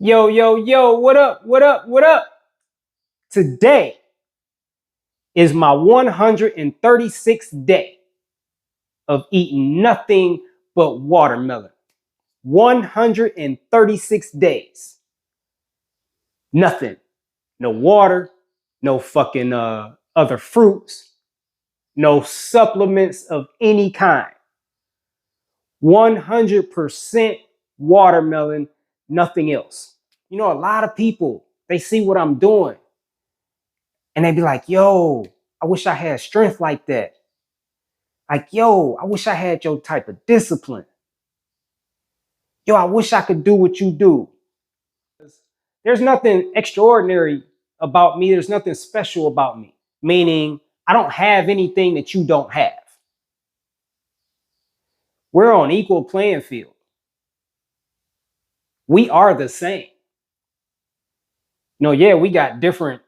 Yo, yo, yo, what up, what up, what up? Today is my 136th day of eating nothing but watermelon. 136 days. Nothing. No water, no fucking other fruits, no supplements of any kind. 100% watermelon, nothing else. You know, a lot of people, they see what I'm doing and they be like, yo, I wish I had strength like that. Like, yo, I wish I had your type of discipline. Yo, I wish I could do what you do. There's nothing extraordinary about me. There's nothing special about me. Meaning, I don't have anything that you don't have. We're on equal playing field. We are the same. Yeah, we got different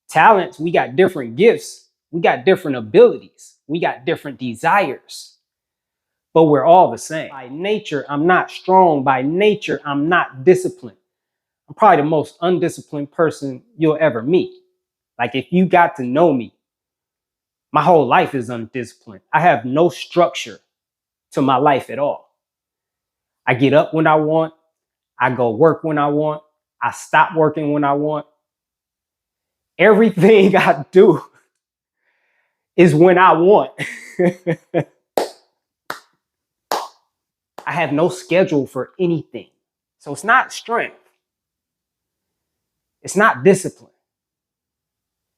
talents. We got different gifts. We got different abilities. We got different desires. But we're all the same. By nature, I'm not strong. By nature, I'm not disciplined. I'm probably the most undisciplined person you'll ever meet. Like, if you got to know me, my whole life is undisciplined. I have no structure to my life at all. I get up when I want. I go work when I want. I stop working when I want. Everything I do is when I want. I have no schedule for anything. So it's not strength. It's not discipline.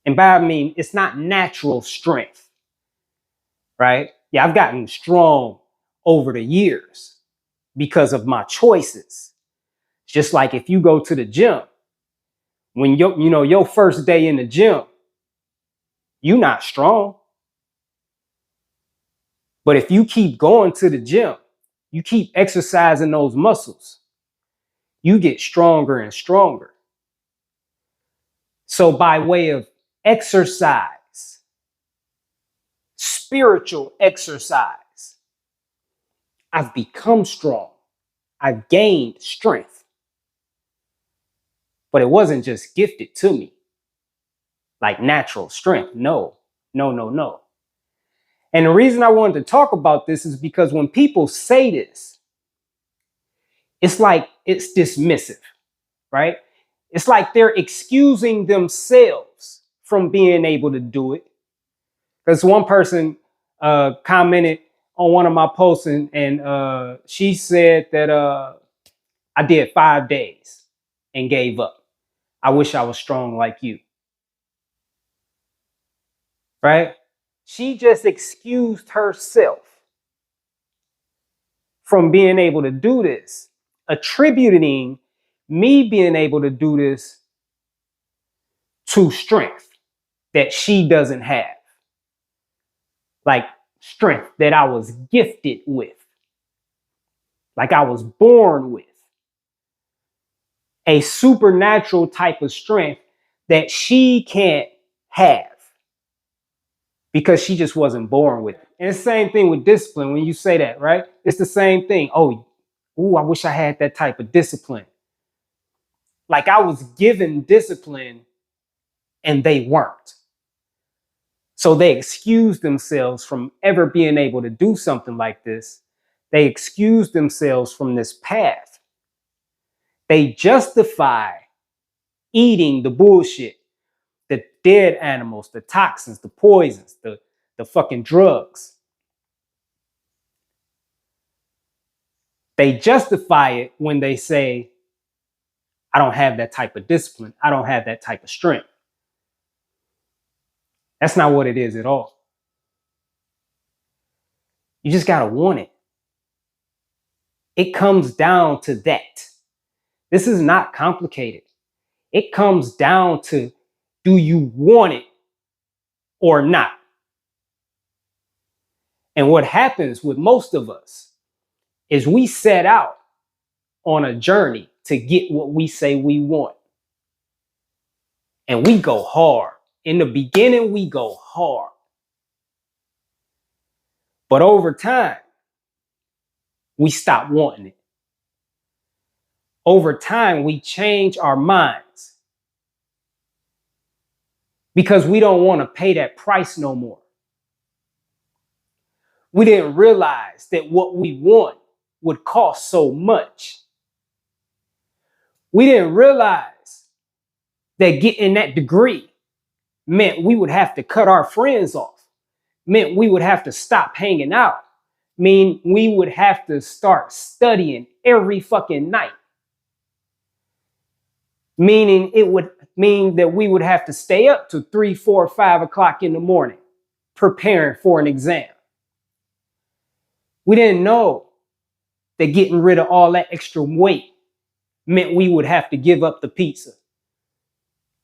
And by I mean, it's not natural strength, right? Yeah, I've gotten strong over the years because of my choices. Just like if you go to the gym, when your first day in the gym, you're not strong. But if you keep going to the gym, you keep exercising those muscles, you get stronger and stronger. So by way of exercise, spiritual exercise, I've become strong. I've gained strength. But it wasn't just gifted to me like natural strength. No, no, no, no. And the reason I wanted to talk about this is because when people say this, it's like it's dismissive, right? It's like they're excusing themselves from being able to do it. Because one person commented on one of my posts and she said that I did 5 days and gave up. I wish I was strong like you. Right? She just excused herself from being able to do this, attributing me being able to do this to strength that she doesn't have. Like strength that I was gifted with, like I was born with. A supernatural type of strength that she can't have because she just wasn't born with it. And it's the same thing with discipline when you say that, right? It's the same thing. Oh, I wish I had that type of discipline. Like I was given discipline and they weren't. So they excused themselves from ever being able to do something like this. They excused themselves from this path. They justify eating the bullshit, the dead animals, the toxins, the poisons, the fucking drugs. They justify it when they say, I don't have that type of discipline. I don't have that type of strength. That's not what it is at all. You just gotta want it. It comes down to that. This is not complicated. It comes down to, do you want it or not? And what happens with most of us is we set out on a journey to get what we say we want. And we go hard. In the beginning, we go hard. But over time, we stop wanting it. Over time, we change our minds because we don't want to pay that price no more. We didn't realize that what we want would cost so much. We didn't realize that getting that degree meant we would have to cut our friends off, meant we would have to stop hanging out, mean we would have to start studying every fucking night. Meaning it would mean that we would have to stay up to 3, 4, 5 o'clock in the morning preparing for an exam. We didn't know that getting rid of all that extra weight meant we would have to give up the pizza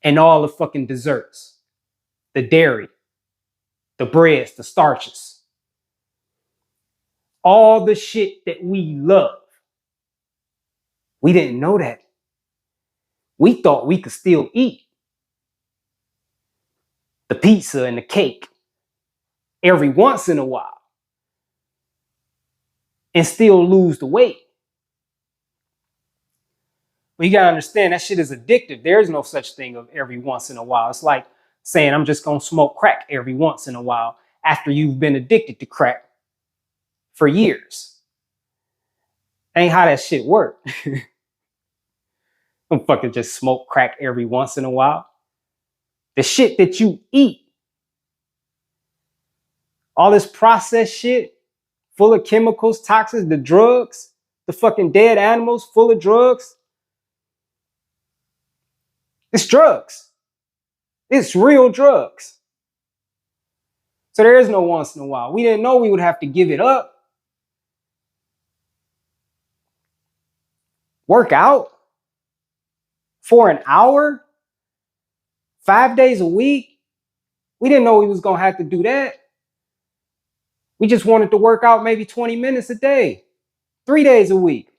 and all the fucking desserts, the dairy, the breads, the starches, all the shit that we love. We didn't know that. We thought we could still eat the pizza and the cake every once in a while and still lose the weight. Well, you gotta understand that shit is addictive. There's no such thing of every once in a while. It's like saying I'm just gonna smoke crack every once in a while after you've been addicted to crack for years. Ain't how that shit work. Don't fucking just smoke crack every once in a while. The shit that you eat, all this processed shit full of chemicals, toxins, the drugs, the fucking dead animals full of drugs. It's drugs. It's real drugs. So there is no once in a while. We didn't know we would have to give it up. Work out for an hour, 5 days a week. We didn't know we was gonna have to do that. We just wanted to work out maybe 20 minutes a day, 3 days a week.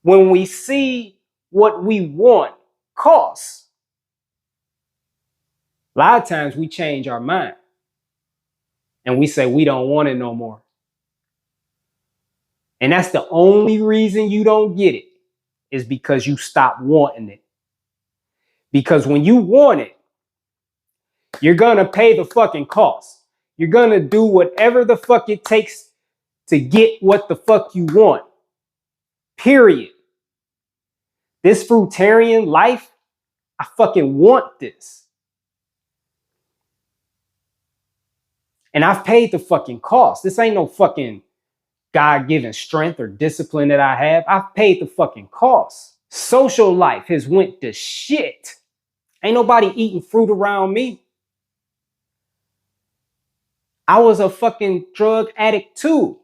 When we see what we want costs, a lot of times we change our mind and we say we don't want it no more. And that's the only reason you don't get it, is because you stop wanting it. Because when you want it, you're gonna pay the fucking cost. You're gonna do whatever the fuck it takes to get what the fuck you want. Period. This fruitarian life, I fucking want this. And I've paid the fucking cost. This ain't no fucking God-given strength or discipline that I have. I've paid the fucking cost. Social life has went to shit. Ain't nobody eating fruit around me. I was a fucking drug addict too.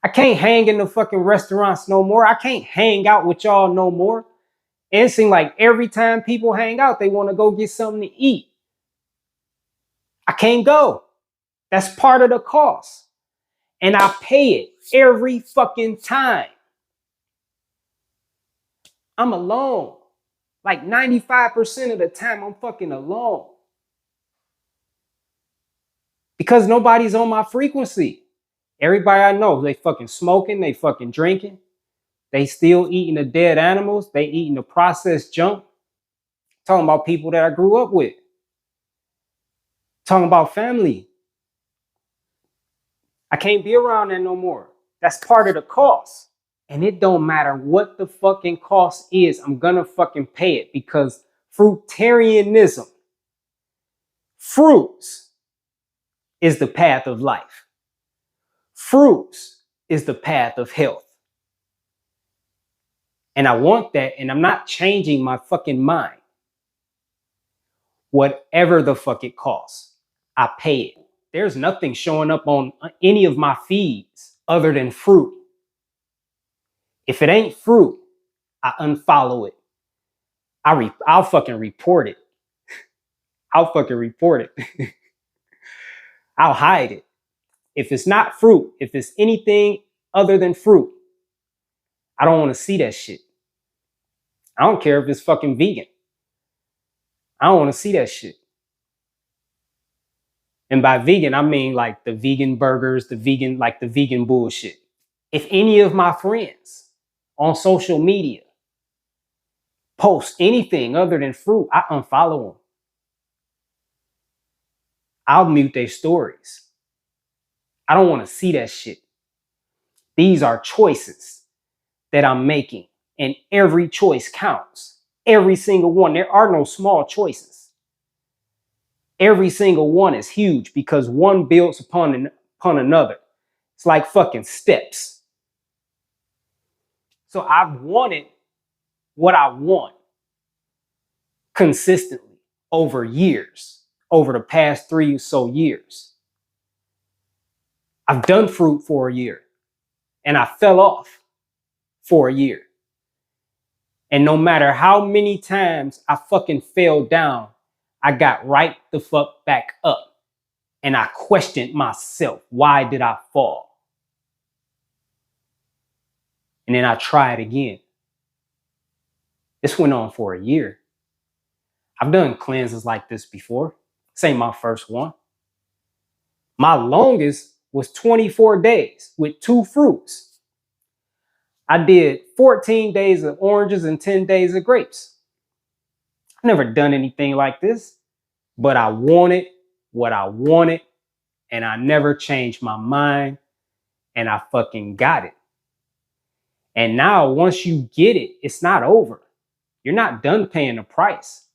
I can't hang in the fucking restaurants no more. I can't hang out with y'all no more. And it seems like every time people hang out, they want to go get something to eat. I can't go. That's part of the cost. And I pay it every fucking time. I'm alone. Like 95% of the time, I'm fucking alone. Because nobody's on my frequency. Everybody I know, they fucking smoking, they fucking drinking. They still eating the dead animals. They eating the processed junk. Talking about people that I grew up with. Talking about family. I can't be around that no more. That's part of the cost. And it don't matter what the fucking cost is, I'm gonna fucking pay it, because fruitarianism, fruits, is the path of life. Fruits is the path of health. And I want that, and I'm not changing my fucking mind. Whatever the fuck it costs, I pay it. There's nothing showing up on any of my feeds other than fruit. If it ain't fruit, I unfollow it. I'll fucking report it. I'll fucking report it. I'll hide it. If it's not fruit, if it's anything other than fruit, I don't want to see that shit. I don't care if it's fucking vegan. I don't want to see that shit. And by vegan, I mean like the vegan burgers, the vegan bullshit. If any of my friends on social media post anything other than fruit, I unfollow them. I'll mute their stories. I don't want to see that shit. These are choices that I'm making, and every choice counts. Every single one. There are no small choices. Every single one is huge because one builds upon another. It's like fucking steps. So I've wanted what I want consistently over years, over the past 3 or so years. I've done fruit for a year and I fell off for a year. And no matter how many times I fucking fell down, I got right the fuck back up. And I questioned myself. Why did I fall? And then I tried again. This went on for a year. I've done cleanses like this before. This ain't my first one. My longest was 24 days with 2 fruits. I did 14 days of oranges and 10 days of grapes. I've never done anything like this, but I wanted what I wanted and I never changed my mind and I fucking got it. And now once you get it, it's not over. You're not done paying the price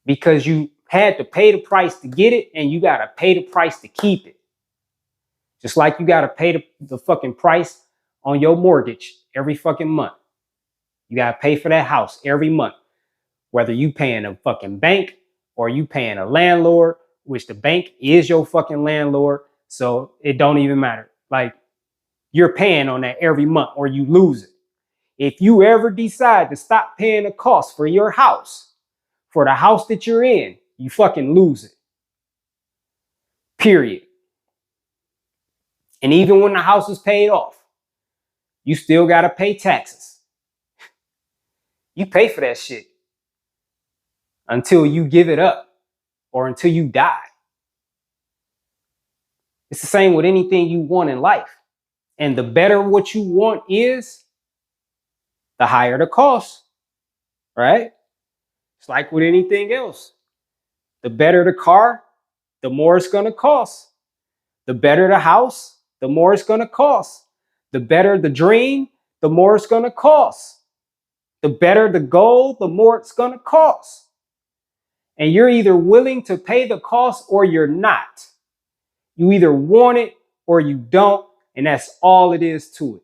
because you had to pay the price to get it and you got to pay the price to keep it. Just like you got to pay the fucking price on your mortgage every fucking month. You got to pay for that house every month, whether you paying a fucking bank or you paying a landlord, which the bank is your fucking landlord. So it don't even matter. Like you're paying on that every month or you lose it. If you ever decide to stop paying the cost for your house, for the house that you're in, you fucking lose it. Period. And even when the house is paid off, you still got to pay taxes. You pay for that shit until you give it up or until you die. It's the same with anything you want in life. And the better what you want is, the higher the cost, right? It's like with anything else. The better the car, the more it's going to cost. The better the house, the more it's going to cost. The better the dream, the more it's going to cost. The better the goal, the more it's going to cost. And you're either willing to pay the cost or you're not. You either want it or you don't, and that's all it is to it.